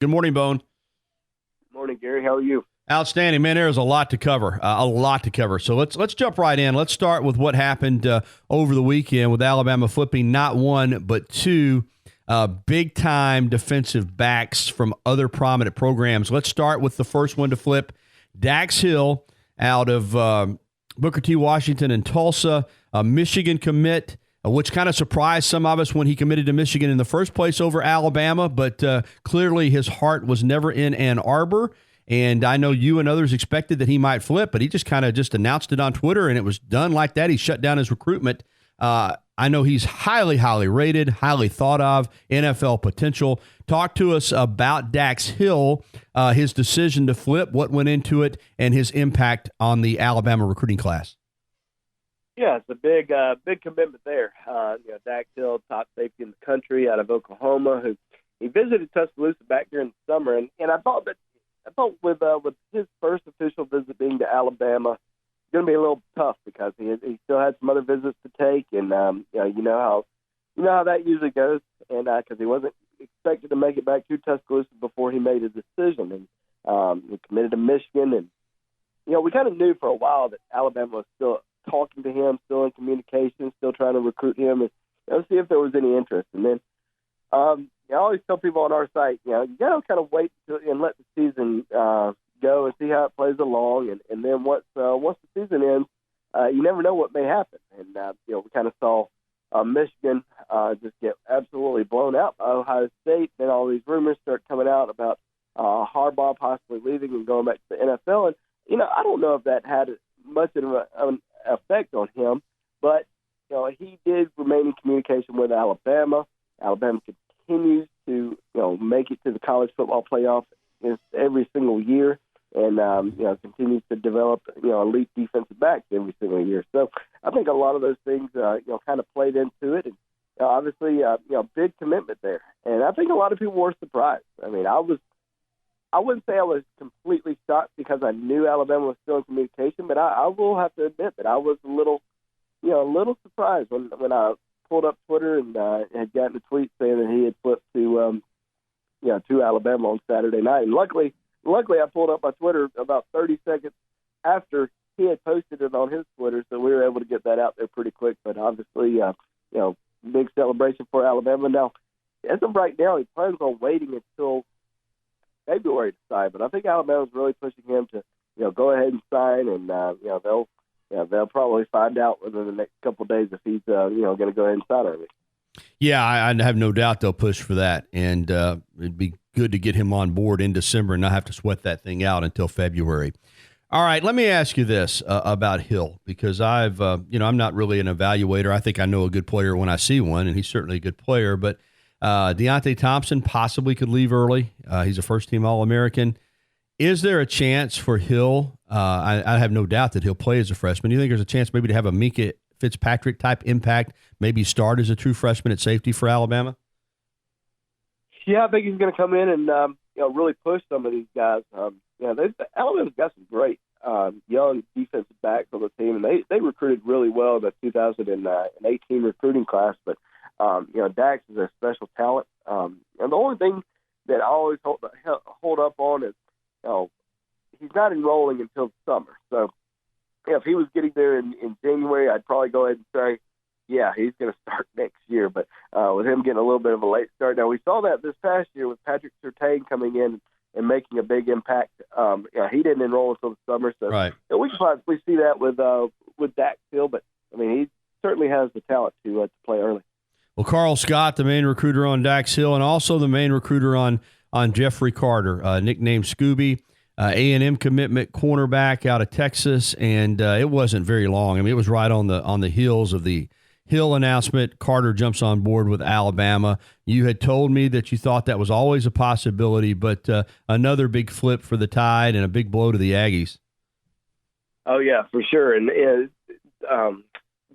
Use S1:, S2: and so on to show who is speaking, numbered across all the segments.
S1: Good morning, Bone.
S2: Morning, Gary. How are you?
S1: Outstanding, man. There's a lot to cover. So let's jump right in. Let's start with what happened over the weekend with Alabama flipping not one but two big time defensive backs from other prominent programs. Let's start with the first one to flip, Dax Hill out of Booker T. Washington and Tulsa, a Michigan commit, which kind of surprised some of us when he committed to Michigan in the first place over Alabama, but clearly his heart was never in Ann Arbor. And I know you and others expected that he might flip, but he just kind of announced it on Twitter, and it was done like that. He shut down his recruitment. I know he's highly, highly rated, highly thought of, NFL potential. Talk to us about Dax Hill, his decision to flip, what went into it, and his impact on the Alabama recruiting class.
S2: Yeah, it's a big commitment there. Dax Hill, top safety in the country out of Oklahoma, who he visited Tuscaloosa back during the summer, and I thought with his first official visit being to Alabama, it's going to be a little tough because he still had some other visits to take, and you know how that usually goes, and because he wasn't expected to make it back to Tuscaloosa before he made his decision, and he committed to Michigan, and we kind of knew for a while that Alabama was still talking to him, still in communication, still trying to recruit him, and see if there was any interest, and then. I always tell people on our site, you got to kind of wait and let the season go and see how it plays along. And then once the season ends, you never know what may happen. And, we kind of saw Michigan just get absolutely blown out by Ohio State. Then all these rumors start coming out about Harbaugh possibly leaving and going back to the NFL. And, I don't know if that had much of an effect on him, but, he did remain in communication with Alabama. Alabama continues to, make it to the college football playoff every single year, and continues to develop, elite defensive backs every single year. So I think a lot of those things, kind of played into it, and obviously, big commitment there. And I think a lot of people were surprised. I mean, I wouldn't say I was completely shocked because I knew Alabama was still in communication, but I will have to admit that I was a little surprised when I pulled up Twitter and had gotten a tweet saying that he had flipped to Alabama on Saturday night. And luckily I pulled up my Twitter about 30 seconds after he had posted it on his Twitter, so we were able to get that out there pretty quick. But obviously, big celebration for Alabama. Now, as of right now, he plans on waiting until February to sign, but I think Alabama's really pushing him to, go ahead and sign, and they'll probably find out within the next couple of days if he's, going to go ahead and sign early.
S1: Yeah, I have no doubt they'll push for that, and it'd be good to get him on board in December and not have to sweat that thing out until February. All right, let me ask you this about Hill, because I'm not really an evaluator. I think I know a good player when I see one, and he's certainly a good player, but Deontay Thompson possibly could leave early. He's a first-team All-American. Is there a chance for Hill? I have no doubt that he'll play as a freshman. Do you think there's a chance maybe to have a Minka Fitzpatrick-type impact, maybe start as a true freshman at safety for Alabama?
S2: Yeah, I think he's going to come in and really push some of these guys. Alabama's got some great young defensive backs on the team, and they recruited really well in the 2018 recruiting class. But Dax is a special talent, and the only thing that I always hold up on is he's not enrolling until the summer. So if he was getting there in January, I'd probably go ahead and say, yeah, he's going to start next year. But with him getting a little bit of a late start. Now, we saw that this past year with Patrick Surtain coming in and making a big impact. He didn't enroll until the summer. So
S1: right.
S2: We can possibly see that with Dax Hill. But, I mean, he certainly has the talent to play early.
S1: Well, Carl Scott, the main recruiter on Dax Hill, and also the main recruiter on Jeffrey Carter, nicknamed Scooby. A&M commitment cornerback out of Texas, and it wasn't very long. I mean, it was right on the heels of the Hill announcement. Carter jumps on board with Alabama. You had told me that you thought that was always a possibility, but another big flip for the Tide and a big blow to the Aggies.
S2: Oh, yeah, for sure. And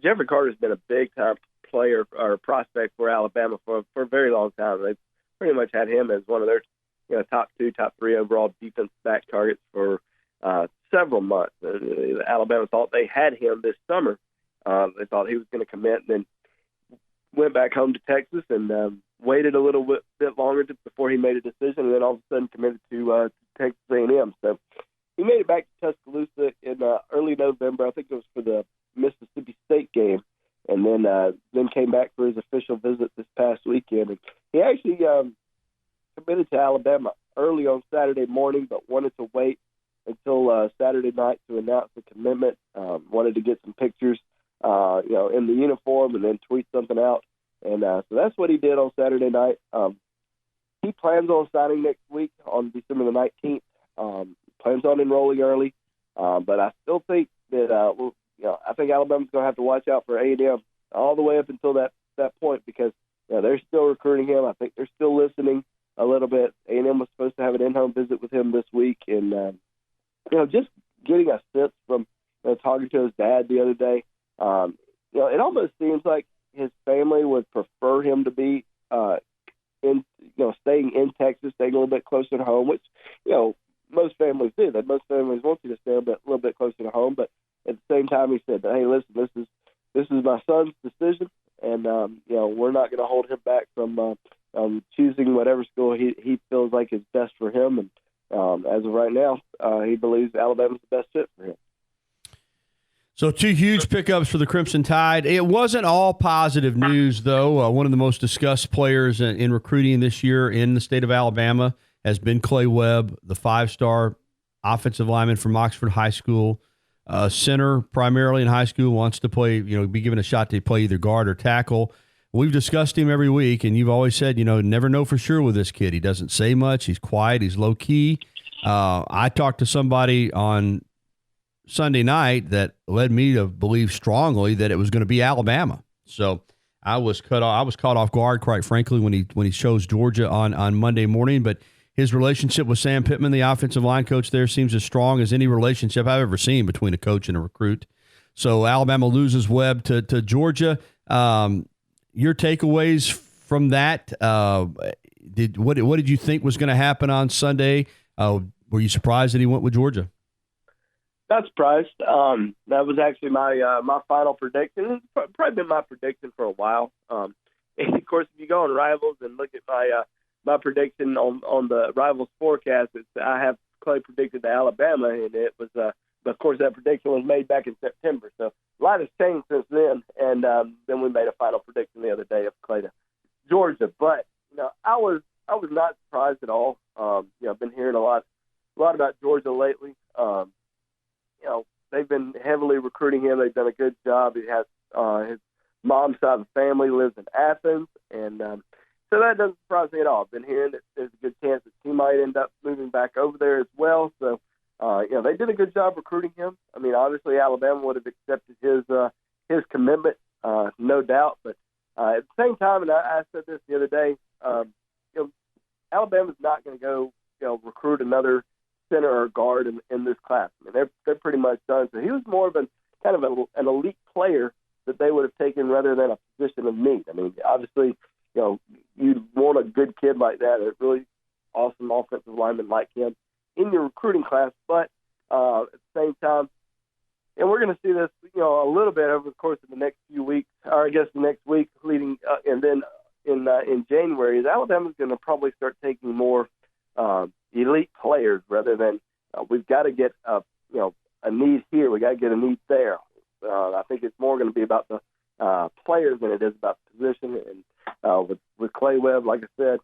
S2: Jeffrey Carter's been a big-time player or prospect for Alabama for a very long time. They've pretty much had him as one of their top 2, top 3 overall defensive back targets for several months. Alabama thought they had him this summer. They thought he was going to commit, and then went back home to Texas and waited a little bit longer before he made a decision, and then all of a sudden committed to Texas A&M. So he made it back to Tuscaloosa in early November. I think it was for the Mississippi State game, and then came back for his official visit this past weekend. And he actually committed to Alabama early on Saturday morning, but wanted to wait until Saturday night to announce the commitment. Wanted to get some pictures, in the uniform, and then tweet something out. And so that's what he did on Saturday night. He plans on signing next week on December the 19th. Plans on enrolling early, but I still think that I think Alabama's going to have to watch out for A&M all the way up until that point, because they're still recruiting him. I think they're still listening a little bit. A&M was supposed to have an in-home visit with him this week, and just getting a sense from talking to his dad the other day, it almost seems like his family would prefer him to be staying in Texas, staying a little bit closer to home, which most families do. That most families want you to stay a little bit closer to home, but at the same time, he said, "Hey, listen, this is my son's decision, and we're not going to hold him back from choosing whatever school he feels like is best for him." And as of right now, he believes Alabama's the best fit for him.
S1: So 2 huge pickups for the Crimson Tide. It wasn't all positive news, though. One of the most discussed players in recruiting this year in the state of Alabama has been Clay Webb, the 5-star offensive lineman from Oxford High School. Center primarily in high school, wants to play, be given a shot to play either guard or tackle. We've discussed him every week, and you've always said, never know for sure with this kid. He doesn't say much. He's quiet. He's low-key. I talked to somebody on Sunday night that led me to believe strongly that it was going to be Alabama. So I was caught off guard, quite frankly, when he chose Georgia on Monday morning. But his relationship with Sam Pittman, the offensive line coach there, seems as strong as any relationship I've ever seen between a coach and a recruit. So Alabama loses Webb to Georgia. Your takeaways from that? What did you think was going to happen on Sunday? Were you surprised that he went with Georgia?
S2: Not surprised. That was actually my final prediction. It's probably been my prediction for a while. And of course, if you go on Rivals and look at my prediction on the Rivals forecast, I have Clay predicted to Alabama, and it was of course that prediction was made back in September. So a lot has changed since then, and then we made a final prediction the other day of Clay to Georgia. But I was not surprised at all. I've been hearing a lot about Georgia lately. They've been heavily recruiting him. They've done a good job. He has his mom's side of the family lives in Athens, and so that doesn't surprise me at all. I've been hearing that there's a good chance that he might end up moving back over there as well. So, they did a good job recruiting him. I mean, obviously Alabama would have accepted his commitment, no doubt. But at the same time, and I said this the other day, Alabama's not going to go recruit another center or guard in this class. I mean, they're pretty much done. So he was more of an elite player that they would have taken rather than a position of need. I mean, obviously, you'd want a good kid like that, a really awesome offensive lineman like him in your recruiting class. But at the same time, and we're going to see this, a little bit over the course of the next few weeks, or I guess the next week leading, and then in January, is Alabama's going to probably start taking more elite players rather than we've got to get a need here, we got to get a need there. I think it's more going to be about the players than it is about the position. And with Clay Webb, like I said,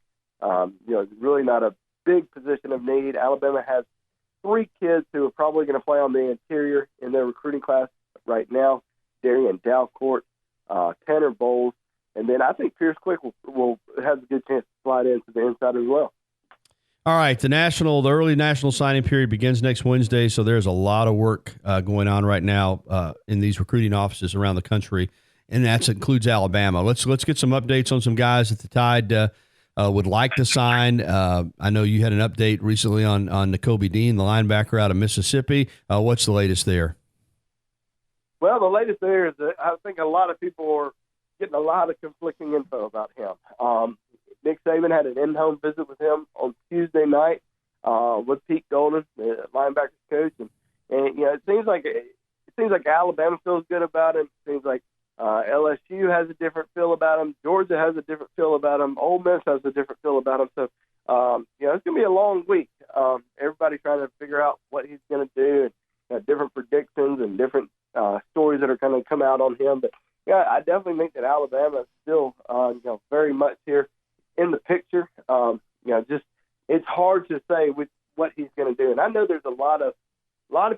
S2: it's really not a big position of need. Alabama has 3 kids who are probably going to play on the interior in their recruiting class right now: Darian Dalcourt, Tanner Bowles, and then I think Pierce Quick will have a good chance to slide into the inside as well.
S1: All right, the early national signing period begins next Wednesday, so there's a lot of work going on right now in these recruiting offices around the country, and that includes Alabama. Let's get some updates on some guys that the Tide would like to sign. I know you had an update recently on Nakobe Dean, the linebacker out of Mississippi. What's the latest there?
S2: Well, the latest there is that I think a lot of people are getting a lot of conflicting info about him. Nick Saban had an in-home visit with him on Tuesday night with Pete Golden, the linebackers coach, and it seems like Alabama feels good about him. It seems like LSU has a different feel about him. Georgia has a different feel about him. Ole Miss has a different feel about him. So, it's going to be a long week. Everybody trying to figure out what he's going to do, and different predictions and different stories that are going to come out on him. But, yeah, I definitely think that Alabama is still, very much here in the picture. Just it's hard to say what he's going to do. And I know there's a lot of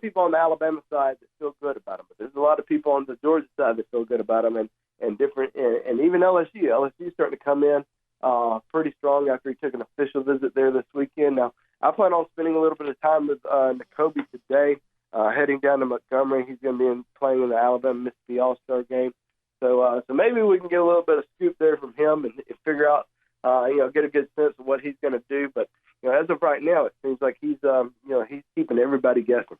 S2: people on the Alabama side that feel good about him, but there's a lot of people on the Georgia side that feel good about him, and even LSU. LSU's starting to come in pretty strong after he took an official visit there this weekend. Now, I plan on spending a little bit of time with Nakobe today, heading down to Montgomery. He's going to be playing in the Alabama-Mississippi All-Star game. So maybe we can get a little bit of scoop there from him and figure out, get a good sense of what he's going to do. But as of right now, it seems like he's keeping everybody guessing.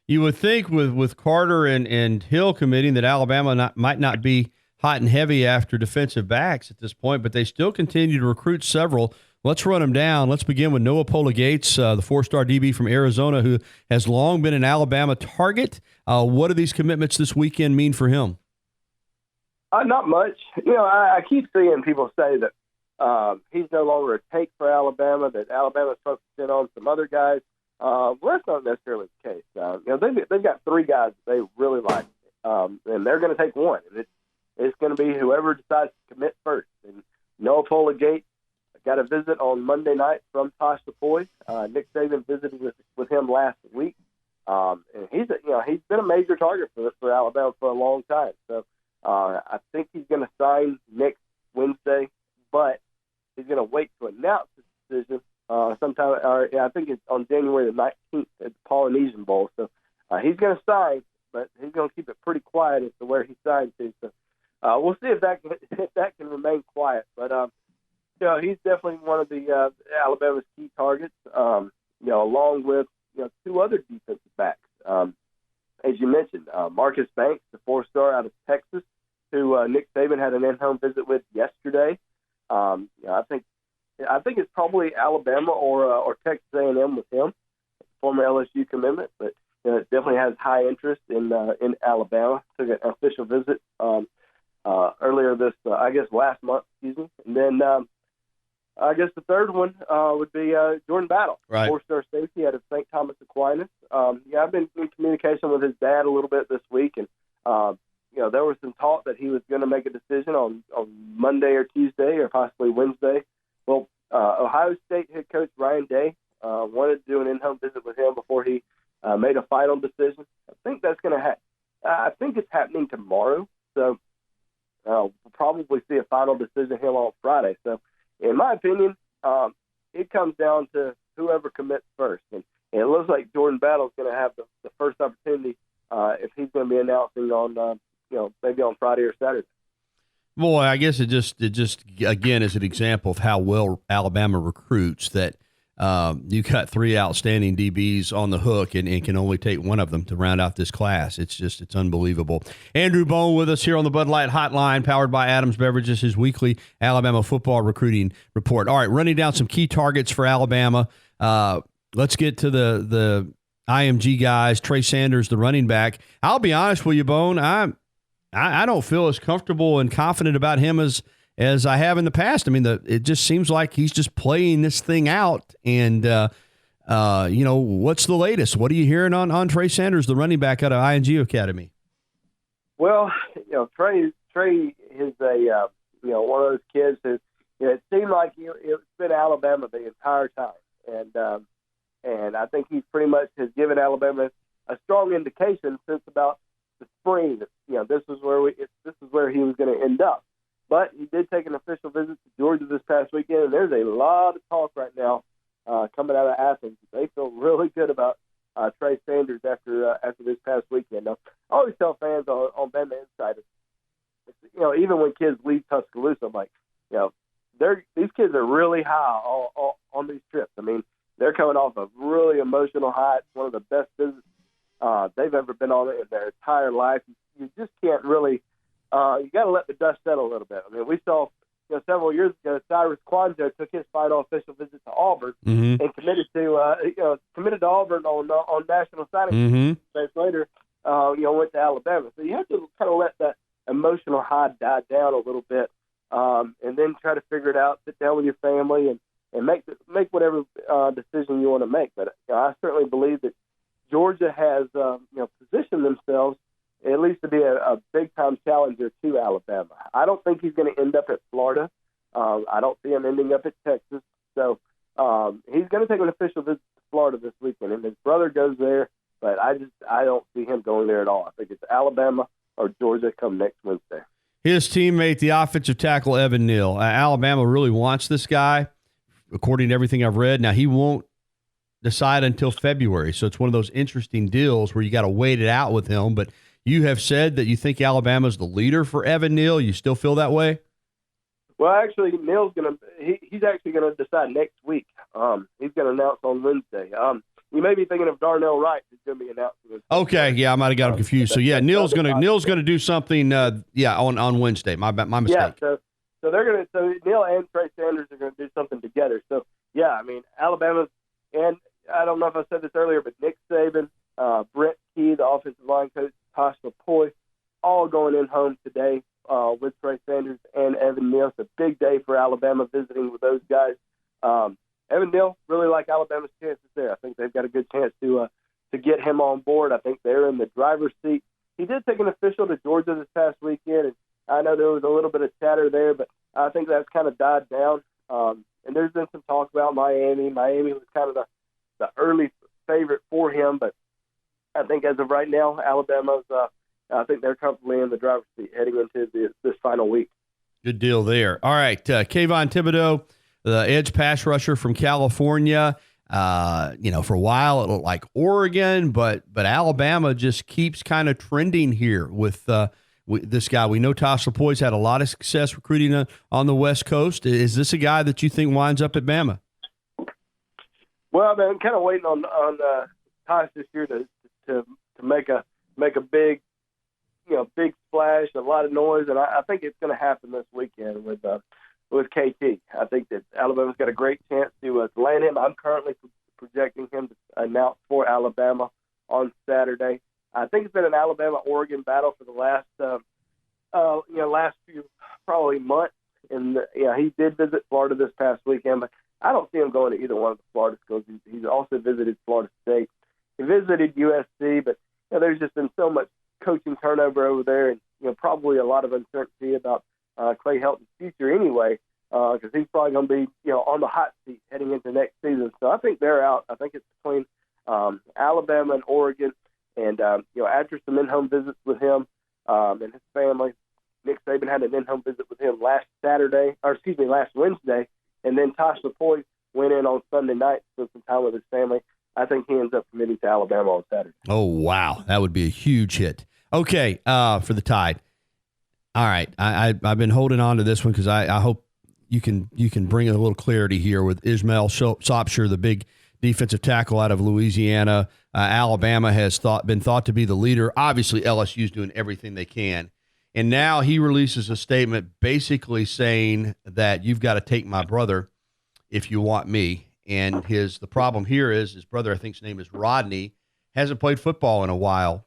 S1: You would think with Carter and Hill committing that Alabama might not be hot and heavy after defensive backs at this point, but they still continue to recruit several. Let's run them down. Let's begin with Noah Pola-Gates, the four-star DB from Arizona, who has long been an Alabama target. What do these commitments this weekend mean for him?
S2: Not much. I keep seeing people say that he's no longer a take for Alabama, that Alabama's focusing on some other guys. Well, that's not necessarily the case. They've got three guys that they really like, and they're going to take one. And it's going to be whoever decides to commit first. And Noah Pola-Gates got a visit on Monday night from Tosh Lupoi. Nick Saban visited with him last week, and he's been a major target for Alabama for a long time. So I think he's going to sign next Wednesday, but he's going to wait to announce his decision sometime. I think it's on January the 19th at the Polynesian Bowl. So he's going to sign, but he's going to keep it pretty quiet as to where he signs to. So we'll see if that can remain quiet. But he's definitely one of the Alabama's key targets. Along with two other defensive backs. As you mentioned, Marcus Banks, the four-star out of Texas, who Nick Saban had an in-home visit with yesterday. I think it's probably Alabama or Texas A&M with him, former LSU commitment, but it definitely has high interest in Alabama. Took an official visit earlier last month, And then I guess the third one would be Jordan Battle,
S1: right.
S2: Four-star safety out of St. Thomas Aquinas. I've been in communication with his dad a little bit this week, and there was some talk that he was going to make a decision on Monday or Tuesday or possibly Wednesday. Well, Ohio State head coach Ryan Day wanted to do an in-home visit with him before he made a final decision. I think that's going to happen. I think it's happening tomorrow, so we'll probably see a final decision of him on Friday. So, in my opinion, it comes down to whoever commits first. And it looks like Jordan Battle is going to have the first opportunity if he's going to be announcing on, maybe on Friday or Saturday.
S1: Boy, I guess it just again is an example of how well Alabama recruits that you got three outstanding DBs on the hook and can only take one of them to round out this class. It's unbelievable. Andrew Bone with us here on the Bud Light Hotline, powered by Adams Beverages, his weekly Alabama football recruiting report. All right, running down some key targets for Alabama. Let's get to the IMG guys. Trey Sanders, the running back. I'll be honest with you, Bone. I don't feel as comfortable and confident about him as I have in the past. I mean, it just seems like he's just playing this thing out. And, what's the latest? What are you hearing on Trey Sanders, the running back out of IMG Academy?
S2: Well, Trey is one of those kids who, it seemed like it's been Alabama the entire time. And I think he pretty much has given Alabama a strong indication since about the spring that, this is where he was going to end up. But he did take an official visit to Georgia this past weekend, and there's a lot of talk right now coming out of Athens. They feel really good about Trey Sanders after this past weekend. Now, I always tell fans on Bama Insider, even when kids leave Tuscaloosa, I'm like, these kids are really high on these trips. I mean, they're coming off a really emotional high. It's one of the best visits they've ever been on in their entire life. You just can't really you got to let the dust settle a little bit. I mean, we saw several years ago, Cyrus Kwanzaa took his final official visit to Auburn and committed to Auburn on national signing. Days later, went to Alabama. So you have to kind of let that emotional high die down a little bit, and then try to figure it out, sit down with your family, and make whatever decision you want to make. But I certainly believe that Georgia has positioned themselves at least to be a big-time challenger to Alabama. I don't think he's going to end up at Florida. I don't see him ending up at Texas. So he's going to take an official visit to Florida this weekend, and his brother goes there. But I don't see him going there at all. I think it's Alabama or Georgia come next Wednesday.
S1: His teammate, the offensive tackle, Evan Neal. Alabama really wants this guy, according to everything I've read. Now, he won't decide until February, so it's one of those interesting deals where you got to wait it out with him. But you have said that you think Alabama's the leader for Evan Neal. You still feel that way?
S2: Well, actually, Neal's he's actually going to decide next week. He's going to announce on Wednesday. You may be thinking of Darnell Wright, who's going to be announcing.
S1: Okay, yeah, I might have got him confused. So yeah, Neal's going to do something. On Wednesday. My mistake.
S2: Yeah, so they're going to. So Neal and Trey Sanders are going to do something together. So yeah, I mean Alabama's, and I don't know if I said this earlier, but Nick Saban, Brent Key, the offensive line coach, Tosh LaPoy, all going in home today with Trey Sanders and Evan Neal. It's a big day for Alabama visiting with those guys. Evan Neal, really like Alabama's chances there. I think they've got a good chance to get him on board. I think they're in the driver's seat. He did take an official to Georgia this past weekend, and I know there was a little bit of chatter there, but I think that's kind of died down. And there's been some talk about Miami. Miami was kind of the early favorite for him, but I think as of right now, Alabama's I think they're comfortably in the driver's seat heading into this final week.
S1: Good deal there. All right, Kayvon Thibodeau, the edge pass rusher from California. For a while it looked like Oregon, but Alabama just keeps kind of trending here with this guy. We know Tosh LaPoy's had a lot of success recruiting on the West Coast. Is this a guy that you think winds up at Bama?
S2: Well, I've been kind of waiting on Tosh this year to make a big splash, a lot of noise, and I think it's going to happen this weekend with KT. I think that Alabama's got a great chance to land him. I'm currently projecting him to announce for Alabama on Saturday. I think it's been an Alabama-Oregon battle for the last few probably months. And he did visit Florida this past weekend, but I don't see him going to either one of the Florida schools. He's also visited Florida State. He visited USC, but there's just been so much coaching turnover over there, and probably a lot of uncertainty about Clay Helton's future anyway, because he's probably going to be on the hot seat heading into next season. So I think they're out. I think it's between Alabama and Oregon, and after some in-home visits with him and his family, Nick Saban had an in-home visit with him last Wednesday, and then Tosh LaPoy went in on Sunday night, spent some time with his family. I think he ends up committing to Alabama on Saturday.
S1: Oh, wow. That would be a huge hit. Okay, for the Tide. All right, I've been holding on to this one because I hope you can bring a little clarity here with Ismail Sopsher, the big defensive tackle out of Louisiana. Alabama has been thought to be the leader. Obviously, LSU's doing everything they can. And now he releases a statement basically saying that you've got to take my brother if you want me. And the problem here is his brother, I think his name is Rodney, hasn't played football in a while,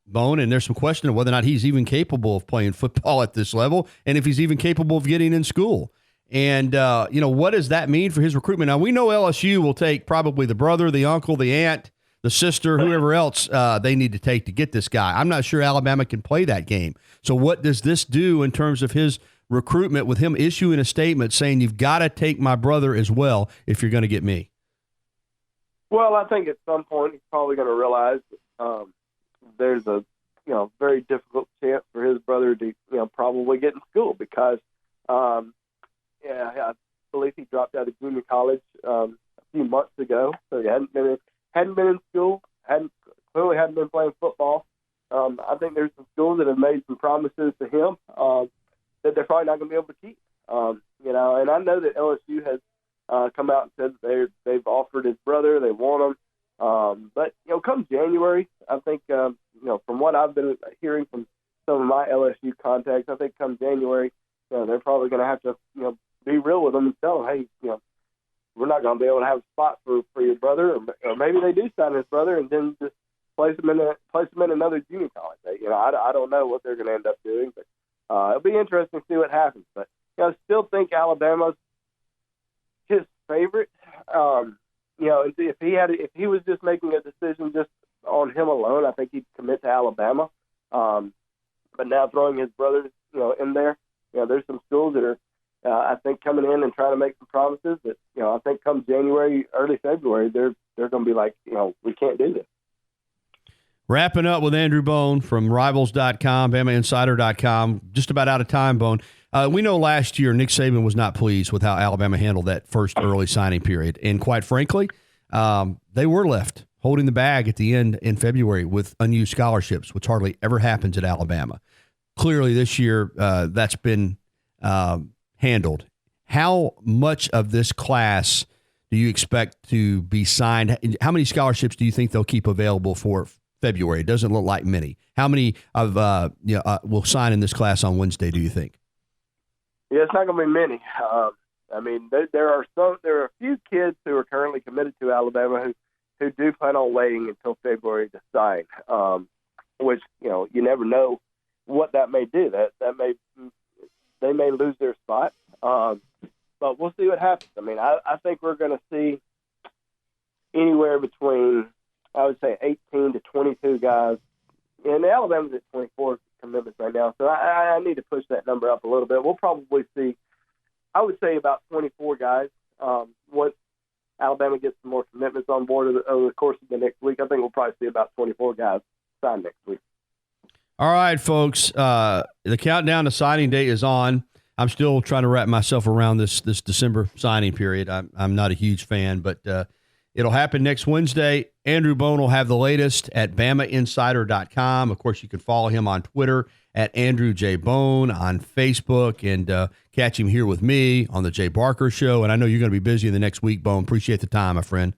S1: Bone, and there's some question of whether or not he's even capable of playing football at this level and if he's even capable of getting in school. And, what does that mean for his recruitment? Now, we know LSU will take probably the brother, the uncle, the aunt, the sister, whoever else they need to take to get this guy. I'm not sure Alabama can play that game. So what does this do in terms of his recruitment with him issuing a statement saying you've got to take my brother as well if you're going to get me?
S2: Well, I think at some point he's probably going to realize there's a very difficult chance for his brother to probably get in school because I believe he dropped out of junior college a few months ago, so he hadn't been in school, clearly hadn't been playing football. I think there's some schools that have made some promises to him that they're probably not going to be able to keep. And I know that LSU has come out and said that they've offered his brother, they want him. But come January, I think from what I've been hearing from some of my LSU contacts, I think come January, they're probably going to have to be real with him and tell him, hey, we're not going to be able to have a spot for your brother, or maybe they do sign his brother and then just place them in another junior college. I don't know what they're going to end up doing, but it'll be interesting to see what happens. But I still think Alabama's his favorite. If he was just making a decision just on him alone, I think he'd commit to Alabama. But now throwing his brothers, in there, there's some schools that are, I think, coming in and trying to make some promises that, I think come January, early February, they're going to be like, we can't do this.
S1: Wrapping up with Andrew Bone from Rivals.com, BamaInsider.com. Just about out of time, Bone. We know last year Nick Saban was not pleased with how Alabama handled that first early signing period. And quite frankly, they were left holding the bag at the end in February with unused scholarships, which hardly ever happens at Alabama. Clearly this year that's been handled. How much of this class do you expect to be signed? How many scholarships do you think they'll keep available for February? It doesn't look like many. How many of will sign in this class on Wednesday, do you think?
S2: Yeah, it's not going to be many. There are a few kids who are currently committed to Alabama who do plan on waiting until February to sign, which, you never know what that may do. They may lose their spot, but we'll see what happens. I think we're going to see anywhere between, I would say, 18 to 22 guys. And Alabama's at 24 commitments right now, so I need to push that number up a little bit. We'll probably see, I would say, about 24 guys. Once Alabama gets some more commitments on board over the course of the next week, I think we'll probably see about 24 guys sign next week.
S1: All right, folks. The countdown to signing day is on. I'm still trying to wrap myself around this December signing period. I'm not a huge fan, but it'll happen next Wednesday. Andrew Bone will have the latest at BamaInsider.com. Of course, you can follow him on Twitter at Andrew J. Bone, on Facebook, and catch him here with me on the Jay Barker Show. And I know you're going to be busy in the next week, Bone. Appreciate the time, my friend.